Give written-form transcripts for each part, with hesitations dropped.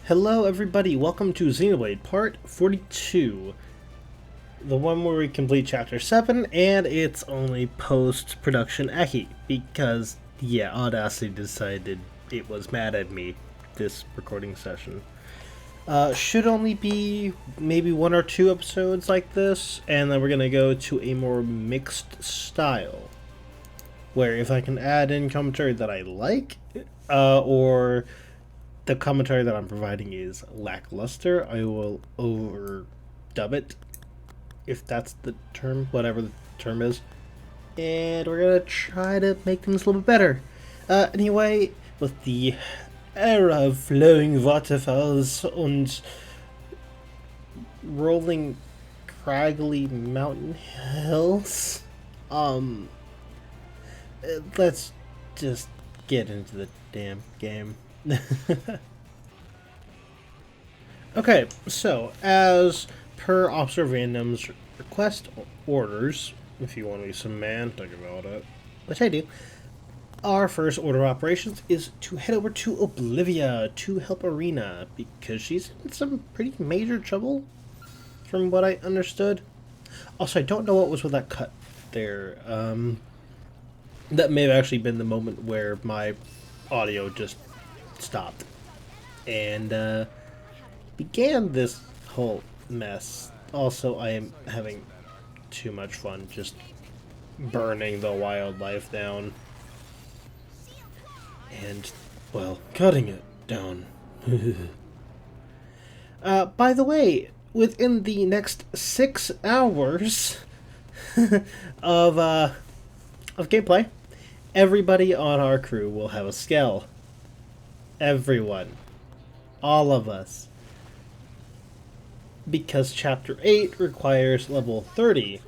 Hello everybody, welcome to Xenoblade Part 42. The one where we complete Chapter 7, and it's only post-production Eki, because, yeah, Audacity decided it was mad at me, this recording session. Should only be maybe one or two episodes like this, and then we're gonna go to a more mixed style. Where if I can add in commentary that I like, or the commentary that I'm providing is lackluster, I will overdub it, if that's the term, whatever the term is. And we're gonna try to make things a little bit better. Anyway, with the era of flowing waterfalls and rolling craggly mountain hills, let's just get into the damn game. Okay, so as per Officer Random's request orders, if you want to be semantic about it, which I do, our first order of operations is to head over to Oblivia to help Arena, because she's in some pretty major trouble, from what I understood. Also, I don't know what was with that cut there. That may have actually been the moment where my audio just stopped and began this whole mess. Also, I am having too much fun just burning the wildlife down and, well, cutting it down. By the way, within the next 6 hours of gameplay, everybody on our crew will have a skill. Everyone. All of us. Because Chapter 8 requires level 30.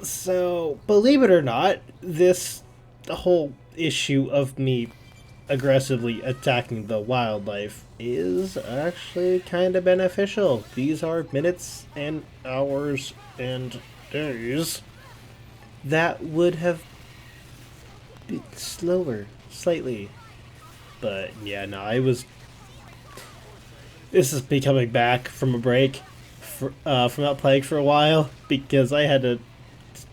So, believe it or not, this whole issue of me aggressively attacking the wildlife is actually kind of beneficial. These are minutes and hours and days that would have been slower, slightly. But yeah, no, this is me coming back from a break from not playing for a while because I had to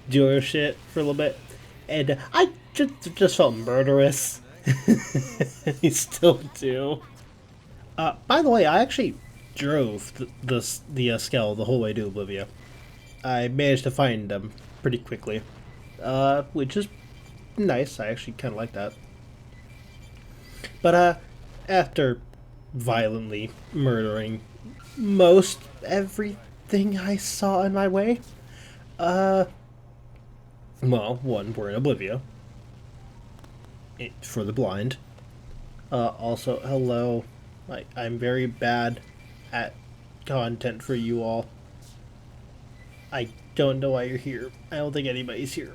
do other shit for a little bit, and I just felt murderous. I still do. By the way, I actually drove the Skell the whole way to Oblivia. I managed to find them pretty quickly, which is nice. I actually kind of like that. But after violently murdering most everything I saw in my way, well, one, we're in Oblivia. For the blind. Also, hello. I'm very bad at content for you all. I don't know why you're here. I don't think anybody's here.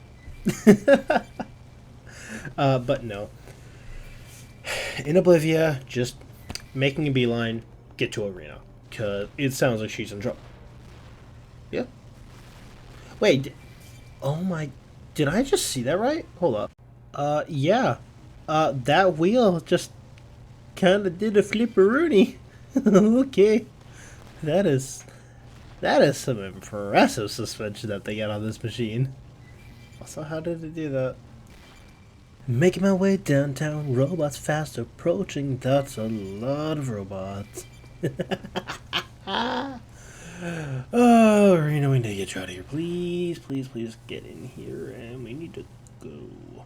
But no. In Oblivia, just making a beeline, get to Arena. Because it sounds like she's in trouble. Yeah. Wait. Oh my. Did I just see that right? Hold up. Yeah. That wheel just kind of did a flipperoonie. Okay. That is some impressive suspension that they got on this machine. Also, how did it do that? Making my way downtown, robots fast approaching. That's a lot of robots. Oh, Arena, we need to get you out of here. Please, please, please get in here, and we need to go.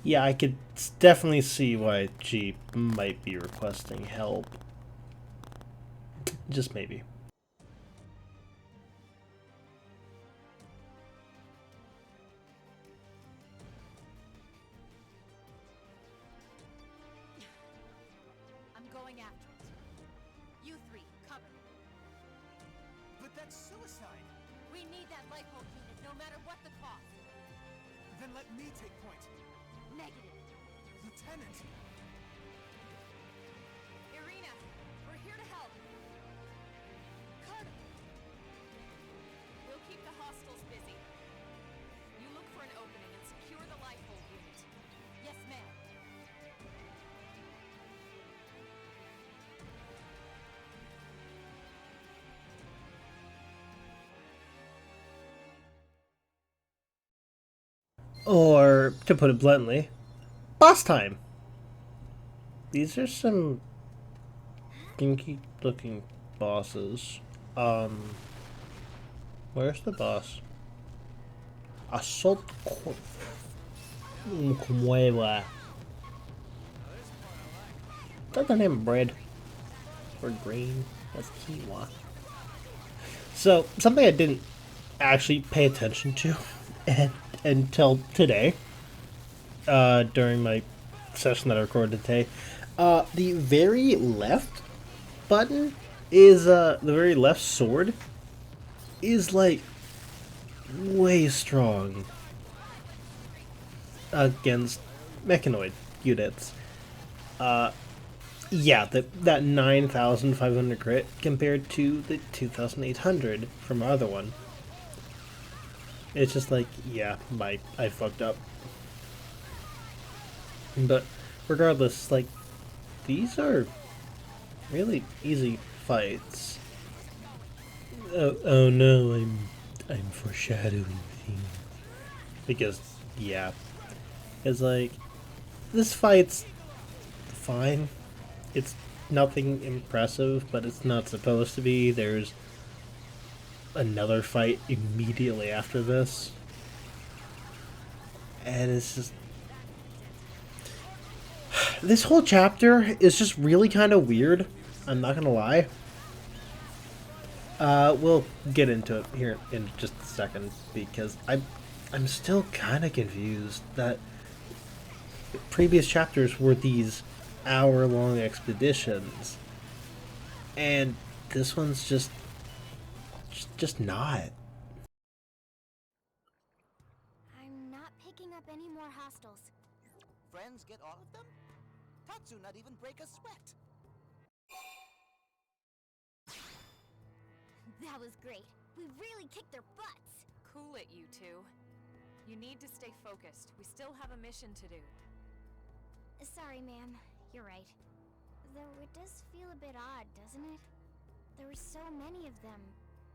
Yeah, I could definitely see why she might be requesting help. Just maybe. I'm going after it. You three, cover. But that's suicide! We need that light bulb unit no matter what the cost. Then let me take point. Negative. Lieutenant! Irina, we're here to help. Colonel! We'll keep the hostiles busy. You look for an opening and secure the light bulb unit. Yes, ma'am. Or, to put it bluntly, boss time. These are some dinky looking bosses. Where's the boss? Assault Cueva. Is that the name of bread? Or green? That's quinoa. So, something I didn't actually pay attention to until today, during my session that I recorded today. The very left button is, the very left sword is, like, way strong against mechanoid units. Yeah, that 9,500 crit compared to the 2,800 from our other one. It's just like, yeah, I fucked up. But regardless, like, these are really easy fights. Oh no, I'm foreshadowing things. Because, yeah. It's like, this fight's fine. It's nothing impressive, but it's not supposed to be. There's another fight immediately after this. And it's just... This whole chapter is just really kind of weird. I'm not gonna lie. We'll get into it here in just a second, because I'm still kind of confused that previous chapters were these hour-long expeditions, and this one's just not. I'm not picking up any more hostiles. Friends get all of them? Tatsu not even break a sweat. That was great. We really kicked their butts. Cool it, you two. You need to stay focused. We still have a mission to do. Sorry, ma'am. You're right. Though it does feel a bit odd, doesn't it? There were so many of them,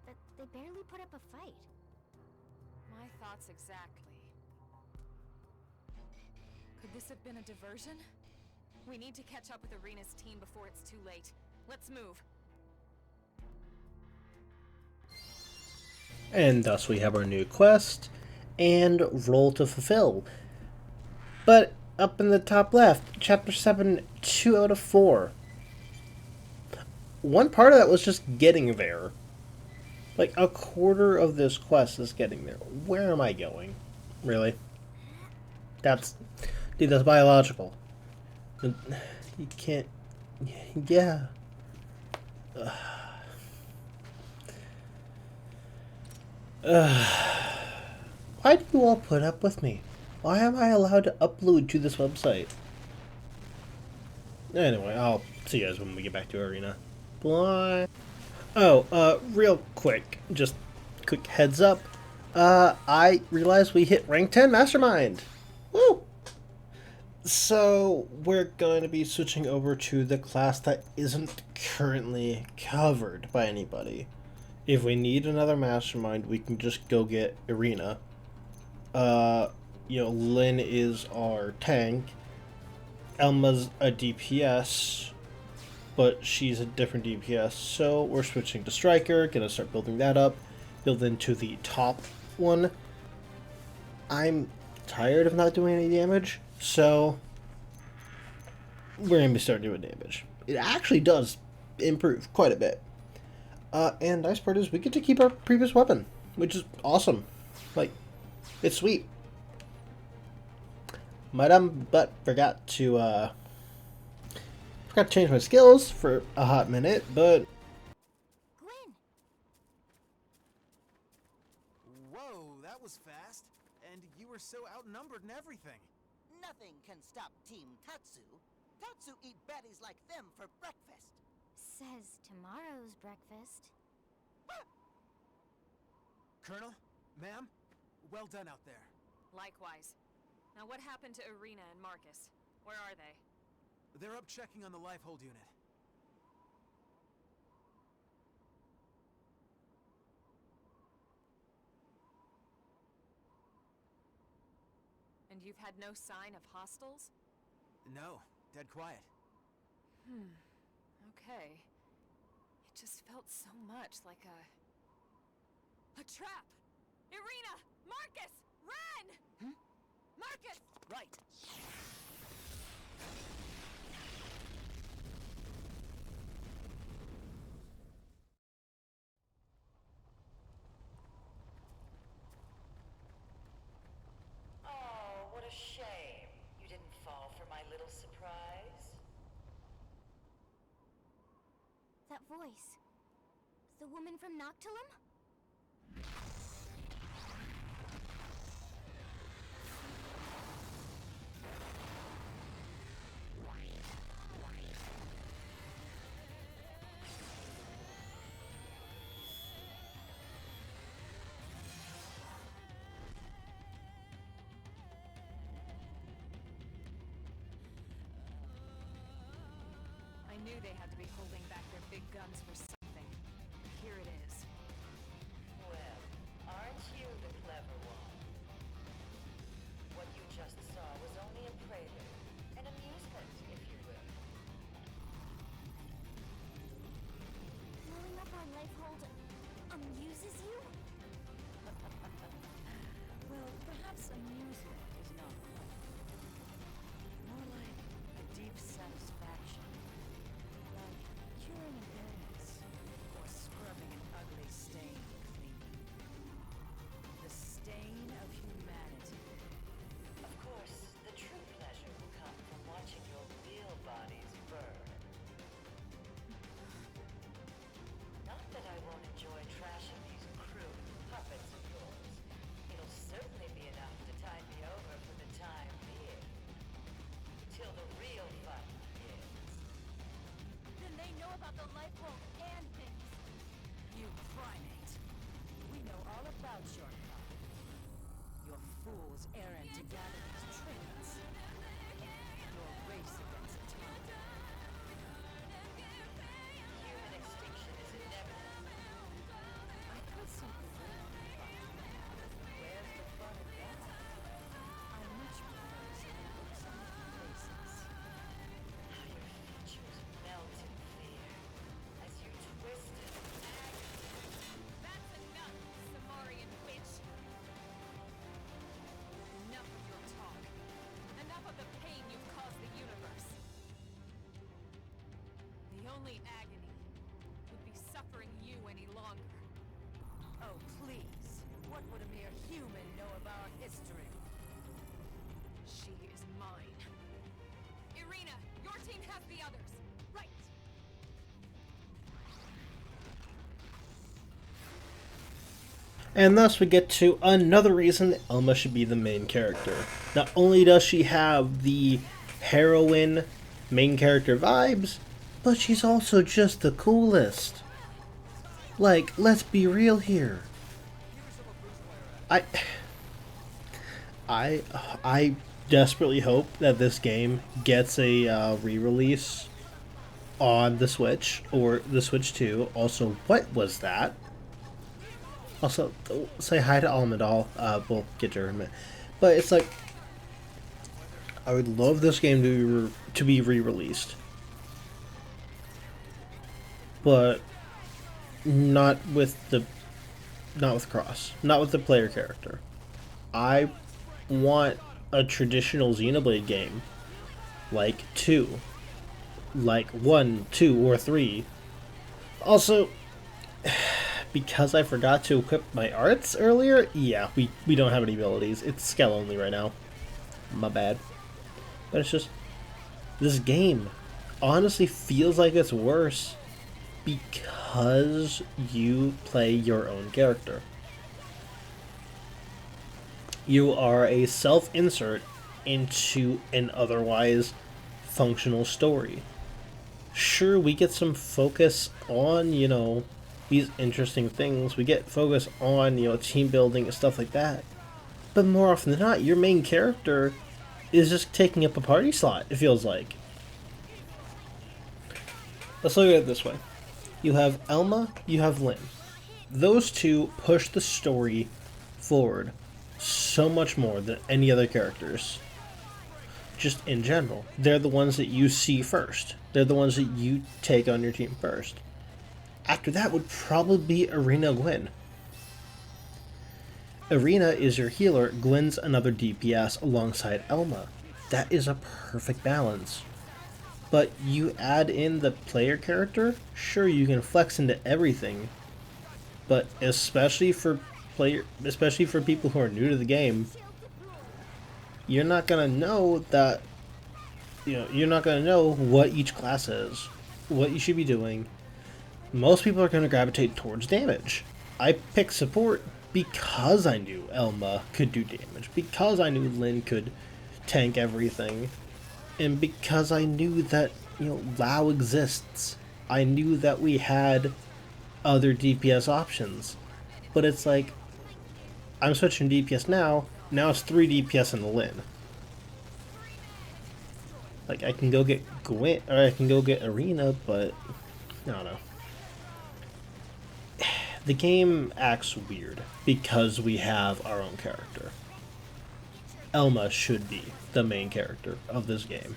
but they barely put up a fight. My thoughts exactly. Could this have been a diversion? We need to catch up with Arena's team before it's too late. Let's move. And thus we have our new quest and role to fulfill. But up in the top left, chapter 7, 2 out of 4. One part of that was just getting there. Like, a quarter of this quest is getting there. Where am I going? Really? That's... Dude, that's biological. You can't... Yeah. Why do you all put up with me? Why am I allowed to upload to this website? Anyway, I'll see you guys when we get back to Arena. Bye. Oh, real quick, just quick heads up. I realized we hit rank 10 Mastermind. Woo! So, we're going to be switching over to the class that isn't currently covered by anybody. If we need another Mastermind, we can just go get Arena. You know, Lynn is our tank. Elma's a DPS, but she's a different DPS, so we're switching to Striker, gonna start building that up, build into the top one. I'm tired of not doing any damage, so we're gonna be starting doing damage. It actually does improve quite a bit. And nice part is we get to keep our previous weapon, which is awesome. Like, it's sweet. My dumb butt forgot to change my skills for a hot minute, but... Gwen! Whoa, that was fast. And you were so outnumbered and everything. Nothing can stop Team Tatsu. Tatsu eat baddies like them for breakfast. Says tomorrow's breakfast. Colonel, ma'am, well done out there. Likewise. Now what happened to Arena and Marcus? Where are they? They're up checking on the life hold unit. And you've had no sign of hostiles? No, dead quiet. Okay. It just felt so much like a trap! Irina! Marcus! Run! Marcus! Right. Oh, what a shame. You didn't fall for my little surprise. That voice. The woman from Noctilum? I knew they had to be holding back their big guns for something. Here it is. Well, aren't you the clever one? What you just saw was only a prelude, an amusement, if you will. Blowing up our life hold amuses you? Well, perhaps amusement is not quite. More like a deep satisfaction. Like curing an illness, or scrubbing an ugly stain clean. The stain of humanity. Of course, the true pleasure will come from watching your real bodies burn. Not that I won't enjoy trashing these crude puppets of yours. It'll certainly be enough to tide me over for the time being. Till the real fun begins. Then they know about the life hold and things. You primate. We know all about your kind. Your fool's errand to gather these trinkets. Your race against time. Human extinction is inevitable. I put something in on the fun. Where's the fun of that? I much prefer seeing looks on your faces. How your features melt in fear as you twist in agony. That's enough, Samarian witch! Enough of your talk. Enough of the pain you've caused the universe. The only agony would be suffering you any longer. Oh, please. What would a mere human know of our history? She is mine. Irina, your team has the others. Right. And thus we get to another reason that Elma should be the main character. Not only does she have the heroine main character vibes, but she's also just the coolest. Like, let's be real here. I desperately hope that this game gets a re-release on the Switch or the Switch 2. Also, what was that? Also, say hi to Almond. We'll get to her in a minute. But it's like, I would love this game to be re-released, but not with Cross, not with the player character. I want a traditional Xenoblade game, like 2, like 1, 2, or 3. Also, because I forgot to equip my arts earlier, yeah, we don't have any abilities. It's skill only right now. My bad. But it's just, this game honestly feels like it's worse because you play your own character. You are a self-insert into an otherwise functional story. Sure, we get some focus on, these interesting things. We get focus on, team building and stuff like that. But more often than not, your main character is just taking up a party slot, it feels like. Let's look at it this way. You have Elma, you have Lynn. Those two push the story forward. so much more than any other characters. Just in general, they're the ones that you see first. They're the ones that you take on your team first. After that would probably be Arena Gwen. Arena is your healer, Gwen's another DPS alongside Elma. That is a perfect balance. But you add in the player character, sure you can flex into everything. But especially for people who are new to the game, you're not gonna know that, you're not gonna know what each class is, what you should be doing. Most people are gonna gravitate towards damage. I picked support because I knew Elma could do damage, because I knew Lynn could tank everything, and because I knew that, Lao exists. I knew that we had other DPS options. But it's like, I'm switching DPS now it's 3 DPS in the Lynn. Like, I can go get Gwen, or I can go get Arena, but I don't know. The game acts weird because we have our own character. Elma should be the main character of this game.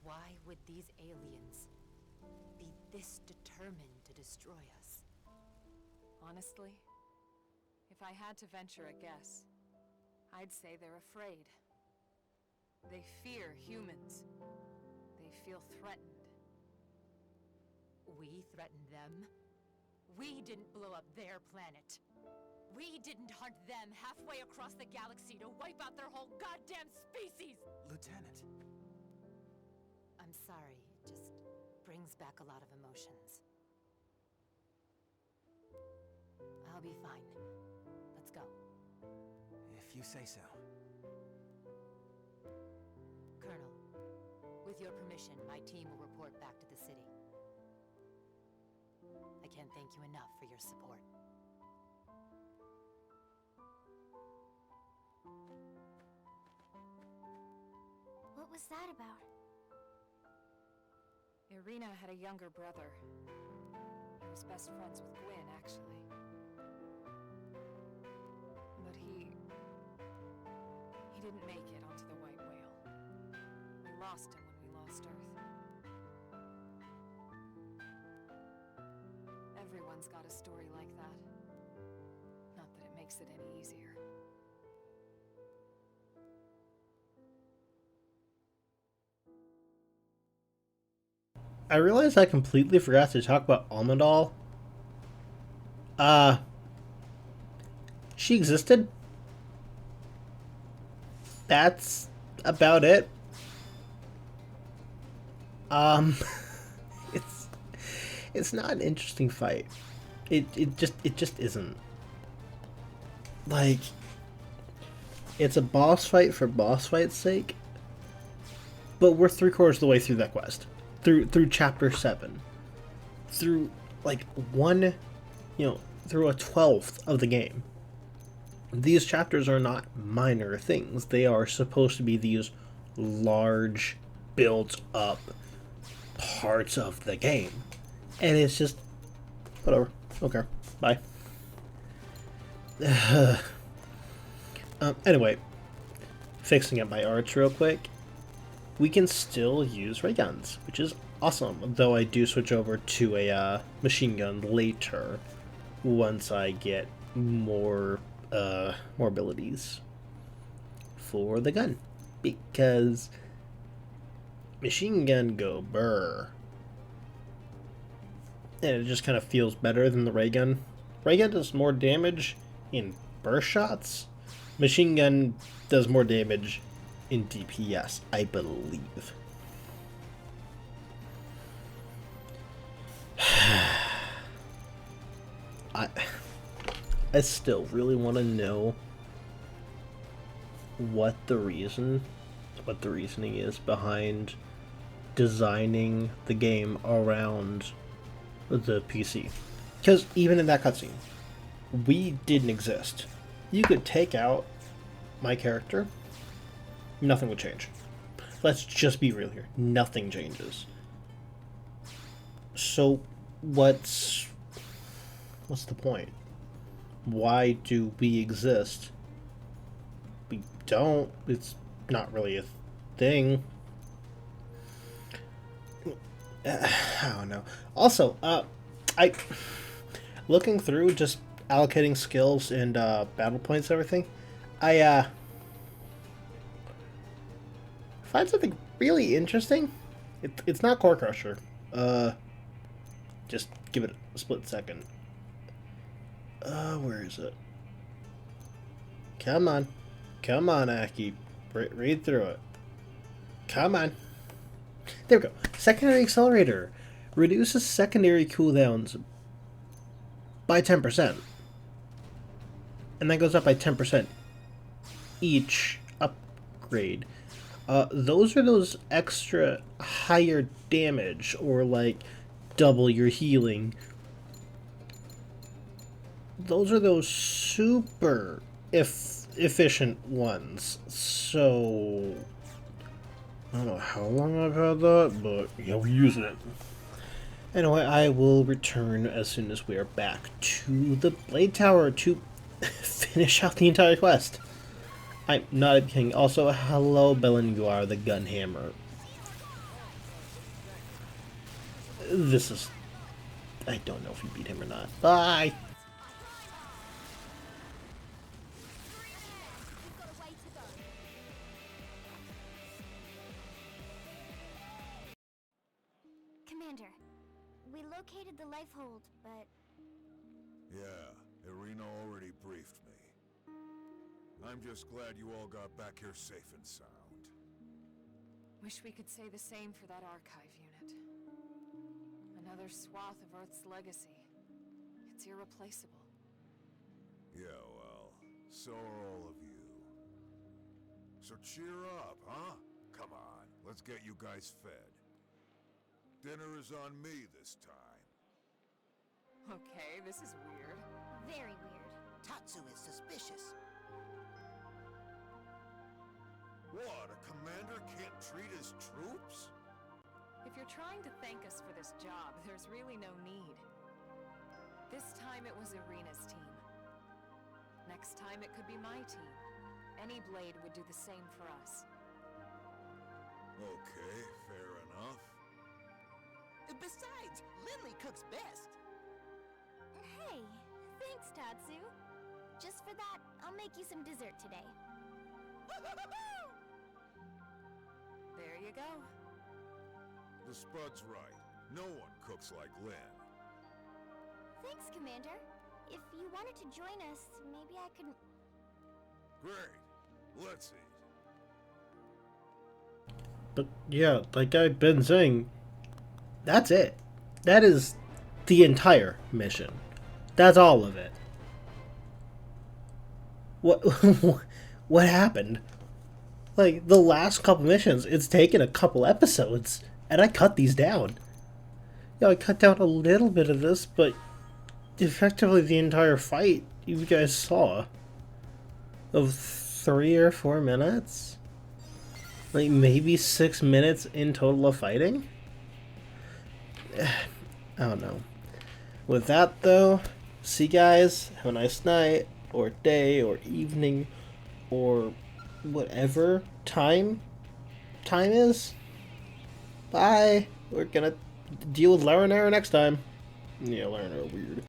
Why would these aliens be this determined to destroy us? Honestly, if I had to venture a guess, I'd say they're afraid. They fear humans. They feel threatened. We threatened them? We didn't blow up their planet. We didn't hunt them halfway across the galaxy to wipe out their whole goddamn species! Lieutenant. I'm sorry, it just brings back a lot of emotions. I'll be fine. Let's go. If you say so. Colonel, with your permission, my team will report back to the city. I can't thank you enough for your support. What was that about? Irina had a younger brother. He was best friends with Gwen, actually. But he didn't make it onto the White Whale. We lost him when we lost Earth. Everyone's got a story like that. Not that it makes it any easier. I realized I completely forgot to talk about Almond. She existed. That's about it. It's not an interesting fight. It just isn't. Like, it's a boss fight for boss fight's sake. But we're 3/4 of the way through that quest. Through chapter 7. Through like through a 12th of the game. These chapters are not minor things. They are supposed to be these large, built up parts of the game. And it's just whatever. Okay. Bye. Anyway, fixing up my arts real quick. We can still use ray guns, which is awesome, though I do switch over to a machine gun later once I get more abilities for the gun, because machine gun go burr, and it just kind of feels better than the ray gun. Ray gun does more damage in burst shots. Machine gun does more damage in DPS, I believe. I still really want to know what the reasoning is behind designing the game around the PC. Because even in that cutscene, we didn't exist. You could take out my character, nothing would change. Let's just be real here. Nothing changes. So, what's the point? Why do we exist? We don't. It's not really a thing. I don't know. Also, I looking through just allocating skills and battle points and everything, I find something really interesting. It's not Core Crusher. Just give it a split second. Where is it? Come on. Come on, Aki. Read through it. Come on. There we go. Secondary Accelerator. Reduces secondary cooldowns by 10%. And that goes up by 10% each upgrade. Those are those extra higher damage, or like double your healing. Those are those super efficient ones. So I don't know how long I've had that, but yeah, we're using it. Anyway, I will return as soon as we are back to the Blade Tower to finish out the entire quest. I'm not kidding. Also, hello, Belenguar, the Gunhammer. This is... I don't know if we beat him or not. Bye! Commander, we located the lifehold, but... Yeah, Irina already briefed me. I'm just glad you all got back here safe and sound. Wish we could say the same for that archive unit. Another swath of Earth's legacy. It's irreplaceable. Yeah, well, so are all of you. So cheer up, huh? Come on, let's get you guys fed. Dinner is on me this time. Okay, this is weird. very weird. Tatsu is suspicious. What, a commander can't treat his troops? If you're trying to thank us for this job, there's really no need. This time it was Irina's team. Next time it could be my team. Any blade would do the same for us. Okay, fair enough. Besides, Lindley cooks best. Hey, thanks, Tatsu. Just for that, I'll make you some dessert today. There you go. The Spud's right. No one cooks like Lynn. Thanks, Commander. If you wanted to join us, maybe I could... Great. Let's eat. But yeah, like I've been saying, that's it. That is the entire mission. That's all of it. What what happened? Like, the last couple missions, it's taken a couple episodes, and I cut these down. Yeah, I cut down a little bit of this, but effectively the entire fight you guys saw of 3 or 4 minutes? Like, maybe 6 minutes in total of fighting? I don't know. With that, though, see you guys. Have a nice night, or day, or evening, or whatever time is. Bye. We're gonna deal with Laranera next time. Yeah, Laranera weird.